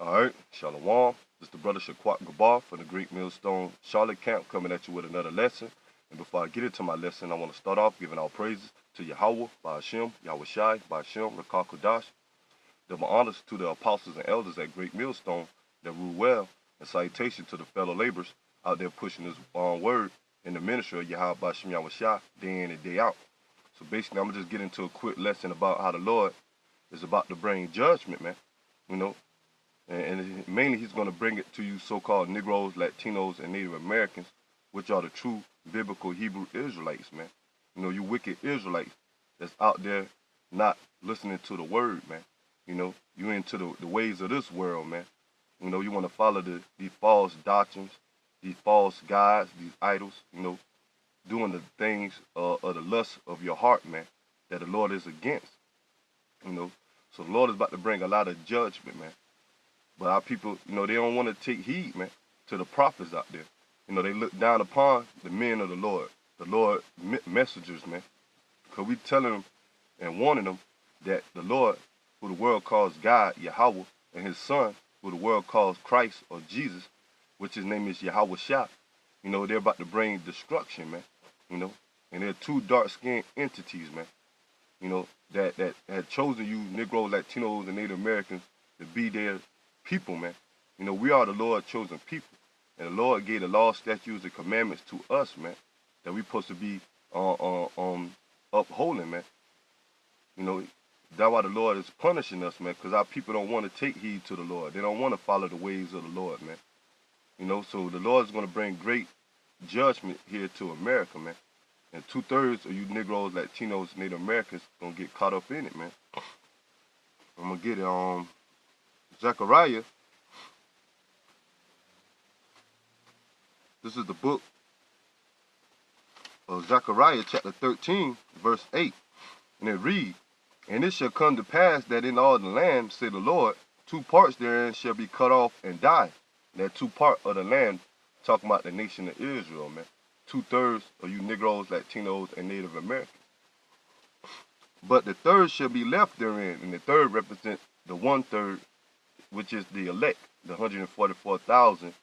Alright, Shalom. This is the brother Shaquat Gabar from the Great Millstone Charlotte Camp coming at you with another lesson. And before I get into my lesson, I want to start off giving our praises to Yahweh, Ba'ashem, Yahweh Shai, Ba'ashem, Rakah Kodash. Double honors to the apostles and elders at Great Millstone that rule well, and salutation to the fellow laborers out there pushing this word in the ministry of Yahweh, Ba'ashem, Yahweh Shai, day in and day out. So basically, I'm going to just get into a quick lesson about how the Lord is about to bring judgment, man. You know, and mainly he's going to bring it to you so-called Negroes, Latinos, and Native Americans, which are the true biblical Hebrew Israelites, man. You know, you wicked Israelites that's out there not listening to the word, man. You know, you into the ways of this world, man. You know, you want to follow these false doctrines, these false gods, these idols, you know, doing the things of the lust of your heart, man, that the Lord is against, you know. So the Lord is about to bring a lot of judgment, man. But our people, you know, they don't want to take heed, man, to the prophets out there. You know, they look down upon the men of the Lord messengers, man. Because we telling them and warning them that the Lord, who the world calls God, Yahweh, and his son, who the world calls Christ or Jesus, which his name is Yahweh Shah, you know, they're about to bring destruction, man. You know, and they're two dark-skinned entities, man. You know, that had chosen you, Negroes, Latinos, and Native Americans, to be their people, man. You know, we are the Lord's chosen people. And the Lord gave the law, statutes, and commandments to us, man, that we supposed to be upholding, man. You know, that's why the Lord is punishing us, man, because our people don't want to take heed to the Lord. They don't want to follow the ways of the Lord, man. You know, so the Lord is going to bring great judgment here to America, man. And 2/3 of you Negroes, Latinos, Native Americans going to get caught up in it, man. I'm going to get it, Zechariah. This is the book of Zechariah, chapter 13, verse 8. And it reads, "And it shall come to pass that in all the land, say the Lord, 2 parts therein shall be cut off and die." And that 2 parts of the land, talking about the nation of Israel, man. 2/3 of you Negroes, Latinos, and Native Americans. But the 1/3 shall be left therein, and the 1/3 represents the 1/3, which is the elect, the 144,000,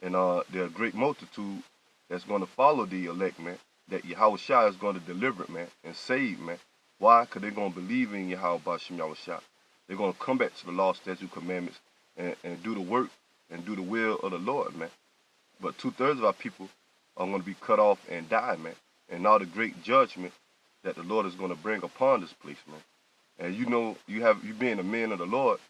and their great multitude that's going to follow the elect, man, that Yahweh Shai is going to deliver, man, and save, man. Why? Because they're going to believe in Yahweh Ba'ashem Yahweh Shai. They're going to come back to the law, statute, commandments, and do the work and do the will of the Lord, man. But 2/3 of our people are going to be cut off and die, man. And all the great judgment that the Lord is going to bring upon this place, man. And you know, you being a man of the Lord,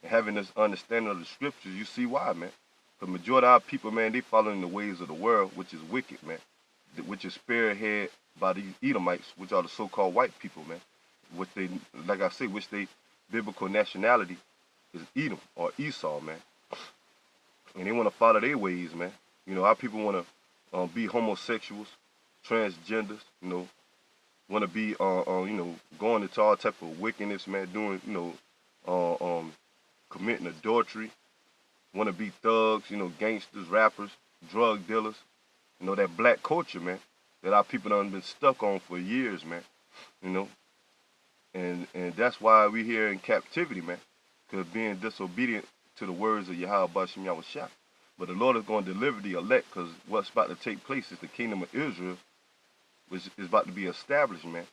and having this understanding of the scriptures, you see why, man. The majority of our people, man, they following the ways of the world, which is wicked, man. Which is spearheaded by these Edomites, which are the so-called white people, man. Which they, like I say, which they biblical nationality is Edom or Esau, man. And they want to follow their ways, man. You know, our people want to be homosexuals, transgenders, you know, want to be, you know, going into all type of wickedness, man, doing, you know, committing adultery, want to be thugs, you know, gangsters, rappers, drug dealers, you know, that black culture, man, that our people done been stuck on for years, man, you know, and that's why we here in captivity, man, because being disobedient to the words of Yahweh Ba'ashem Yahweh Shai. But the Lord is going to deliver the elect, because what's about to take place is the kingdom of Israel, which is about to be established, man.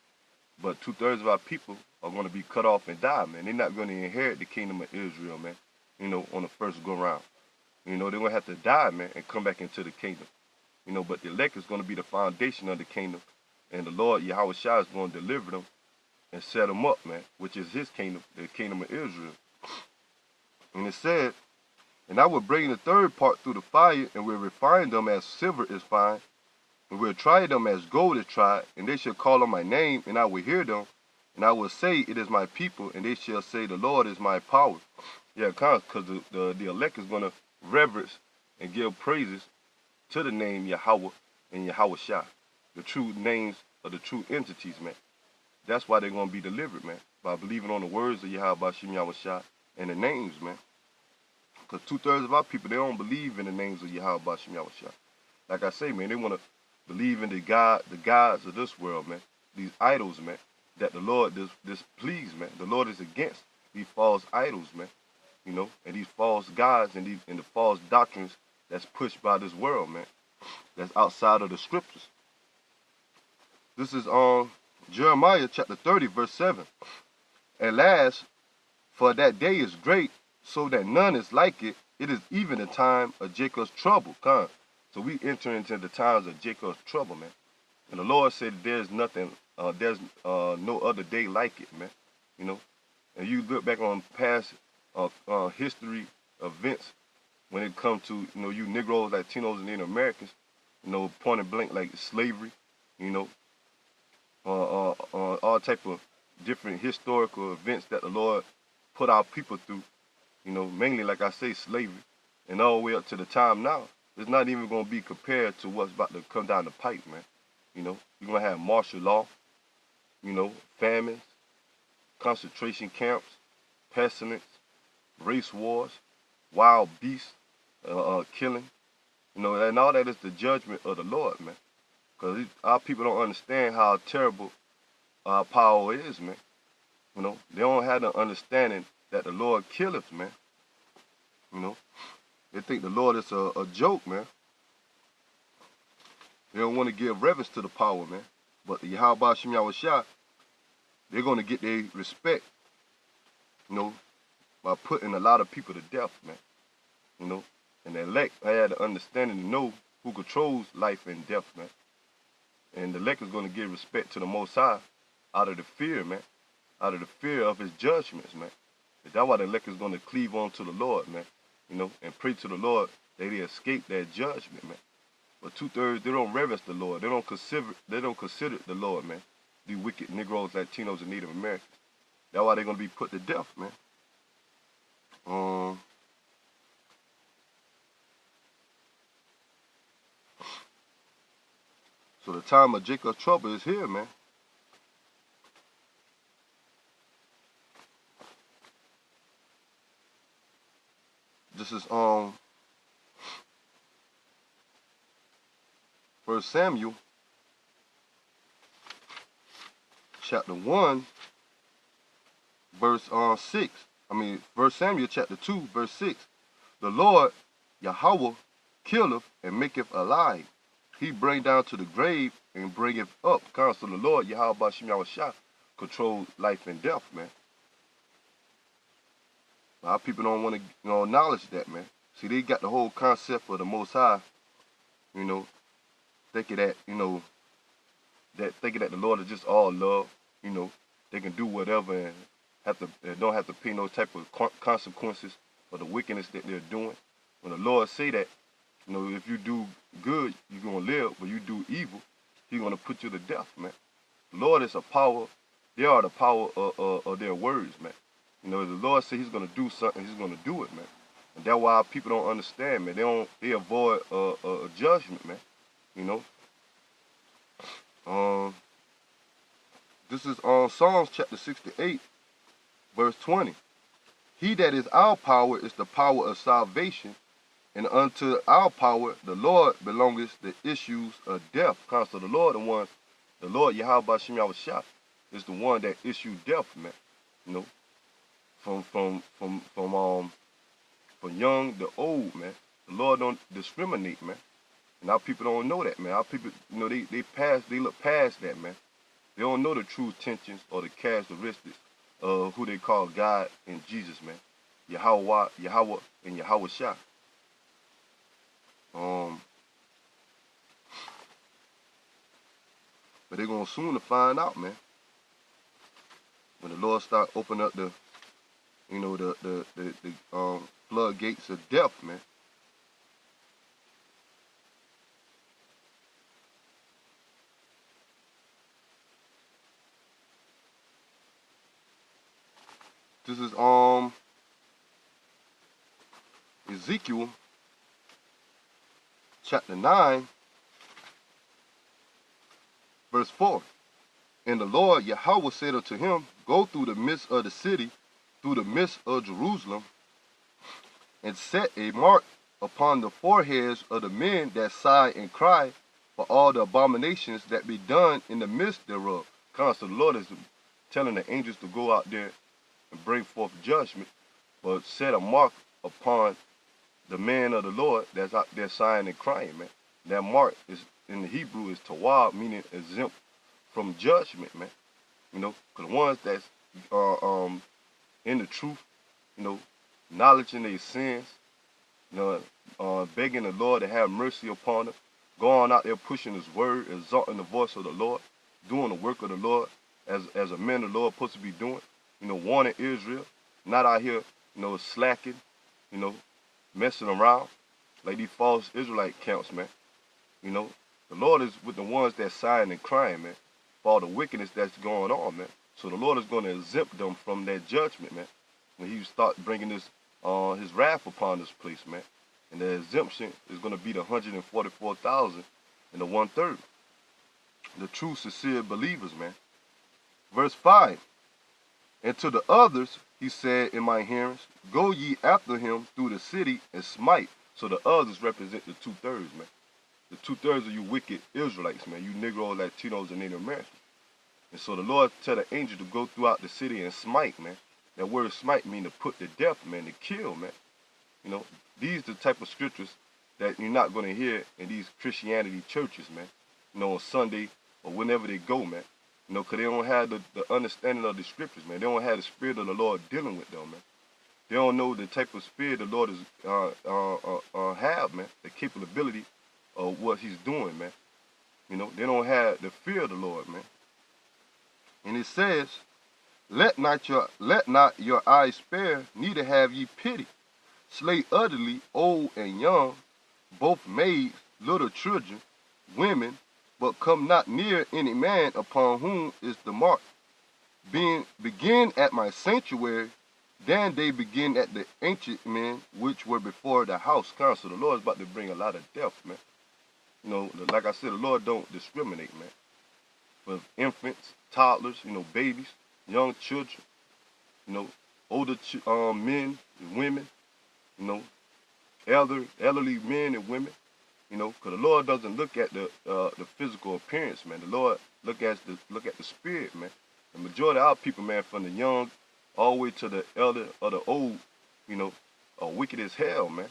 But 2/3 of our people are going to be cut off and die, man. They're not going to inherit the kingdom of Israel, man, you know, on the first go round. You know, they're going to have to die, man, and come back into the kingdom. You know, but the elect is going to be the foundation of the kingdom. And the Lord, Yahweh Shai, is going to deliver them and set them up, man, which is his kingdom, the kingdom of Israel. And it said, "And I will bring the 3rd part through the fire, and will refine them as silver is fine, and will try them as gold is tried, and they shall call on my name, and I will hear them, and I will say, it is my people, and they shall say, the Lord is my power." Yeah, because the elect is going to reverence and give praises to the name Yahweh and Yahweh Shai, the true names of the true entities, man. That's why they're going to be delivered, man, by believing on the words of Yahweh Ba'ashem Yahweh Shai and the names, man. Because 2/3 of our people, they don't believe in the names of Yahweh Ba'ashem Yahweh Shai. Like I say, man, they want to believe in the gods of this world, man. These idols, man, that the Lord displeased, man. The Lord is against these false idols, man. you know, and these false gods and the false doctrines that's pushed by this world, man, that's outside of the scriptures. This is on Jeremiah chapter 30, verse 7. At last, for that day is great, so that none is like it. It is even the time of Jacob's trouble. Come. So we enter into the times of Jacob's trouble, man. And the Lord said there's nothing, there's no other day like it, man. You know, and you look back on past history events when it comes to, you know, you Negroes, Latinos, and Native Americans, you know, point and blank like slavery, you know, all type of different historical events that the Lord put our people through, you know, mainly, like I say, slavery, and all the way up to the time now. It's not even going to be compared to what's about to come down the pipe, man. You know, you're going to have martial law, you know, famines, concentration camps, pestilence, race wars, wild beasts, killing, you know, and all that is the judgment of the Lord, man. Because our people don't understand how terrible our power is, man. You know, they don't have the understanding that the Lord killeth, man. You know, they think the Lord is a joke, man. They don't want to give reverence to the power, man. But the Yahweh Shem Yahushua, they're going to get their respect, you know, by putting a lot of people to death, man. You know, and the elect had the understanding to know who controls life and death, man. And the elect is going to give respect to the Most High out of the fear, man. Out of the fear of his judgments, man. And that's why the elect is going to cleave on to the Lord, man. You know, and pray to the Lord that they escape that judgment, man. But 2/3, they don't reverence the Lord. They don't consider the Lord, man. These wicked Negroes, Latinos, and Native Americans. That's why they're going to be put to death, man. So the time of Jacob's trouble is here, man. This is 1 Samuel chapter 1 verse 6. 1 Samuel chapter 2 verse 6. The Lord Yahweh killeth and maketh alive. He bring down to the grave and bringeth up. So the Lord Yahweh Shem Yahushua controls life and death, man. Our people don't want to, you know, acknowledge that, man. See, they got the whole concept of the Most High, you know, thinking that, you know, thinking that the Lord is just all love, you know, they can do whatever and don't have to pay no type of consequences for the wickedness that they're doing. When the Lord say that, you know, if you do good, you're going to live, but you do evil, he's going to put you to death, man. The Lord is a power. They are the power of their words, man. You know, if the Lord says he's going to do something, he's going to do it, man. And that's why people don't understand, man. They avoid a judgment, man. You know. This is on Psalms chapter 68, verse 20. He that is our power is the power of salvation, and unto our power the Lord belongeth the issues of death. So the Lord, the Lord Yahweh Shem Yahushua is the one that issued death, man. You know, from young to old, man. The Lord don't discriminate, man. And our people don't know that, man. Our people, you know, they look past that, man. They don't know the true intentions or the characteristics of who they call God and Jesus, man. Yahweh, and Yahushua. But they're gonna soon to find out, man. When the Lord start opening up the, you know, the floodgates of death, man. This is Ezekiel chapter 9, verse 4. And the Lord Yahweh said unto him, Go through the midst of the city, through the midst of Jerusalem, and set a mark upon the foreheads of the men that sigh and cry for all the abominations that be done in the midst thereof. So the Lord is telling the angels to go out there and bring forth judgment but set a mark upon the man of the Lord that's out there sighing and crying, man. That mark is in the Hebrew is tawab, meaning exempt from judgment, man. You know, because the ones that's in the truth, you know, acknowledging their sins, you know, begging the Lord to have mercy upon them, going out there pushing His word, exalting the voice of the Lord, doing the work of the Lord as a man of the Lord supposed to be doing. You know, warning Israel, not out here, you know, slacking, you know, messing around like these false Israelite camps, man. You know, the Lord is with the ones that's sighing and crying, man, for all the wickedness that's going on, man. So the Lord is going to exempt them from that judgment, man, when He start bringing this His wrath upon this place, man. And the exemption is going to be the 144,000 and the 1/3. The true, sincere believers, man. Verse 5. And to the others, He said in my hearings, go ye after him through the city and smite. So the others represent the 2/3, man. The 2/3 of you wicked Israelites, man. You Negro, Latinos, and Native Americans. And so the Lord tell the angel to go throughout the city and smite, man. That word smite mean to put to death, man, to kill, man. You know, these the type of scriptures that you're not going to hear in these Christianity churches, man. You know, on Sunday or whenever they go, man. You know, because they don't have the understanding of the scriptures, man. They don't have the Spirit of the Lord dealing with them, man. They don't know the type of spirit the Lord is have, man. The capability of what He's doing, man. You know, they don't have the fear of the Lord, man. And it says, let not your eyes spare, neither have ye pity. Slay utterly old and young, both maids, little children, women, but come not near any man upon whom is the mark. Begin at my sanctuary, then they begin at the ancient men which were before the house council. The Lord is about to bring a lot of death, man. You know, like I said, the Lord don't discriminate, man. With infants, toddlers, you know, babies, young children, you know, older men and women, you know, elderly men and women, you know, because the Lord doesn't look at the physical appearance, man. The Lord look at the spirit, man. The majority of our people, man, from the young all the way to the elder or the old, you know, are wicked as hell, man.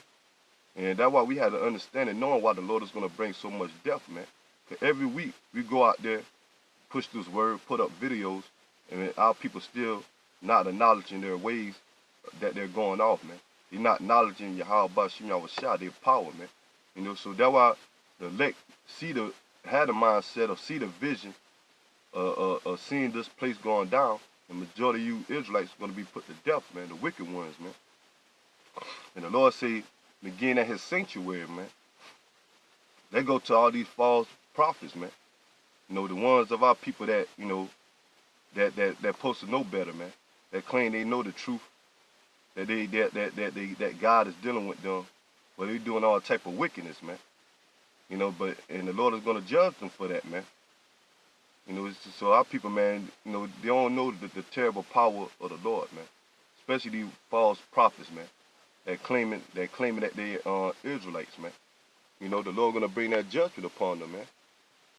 And that's why we have to understand and knowing why the Lord is going to bring so much death, man. Because every week we go out there, push this word, put up videos, and our people still not acknowledging their ways that they're going off, man. They're not acknowledging Yahweh Shem Yahushua, their power, man. You know, so that's why the elect had the mindset of see the vision of seeing this place going down. The majority of you Israelites are going to be put to death, man, the wicked ones, man. And the Lord say, begin at His sanctuary, man. They go to all these false prophets, man. You know, the ones of our people that, you know, that supposed to know better, man. That claim they know the truth, that God is dealing with them, but they're doing all type of wickedness, man. You know, and the Lord is going to judge them for that, man. You know, so our people, man, you know, they don't know the terrible power of the Lord, man. Especially these false prophets, man. That claiming that they Israelites, man. You know, the Lord gonna bring that judgment upon them, man.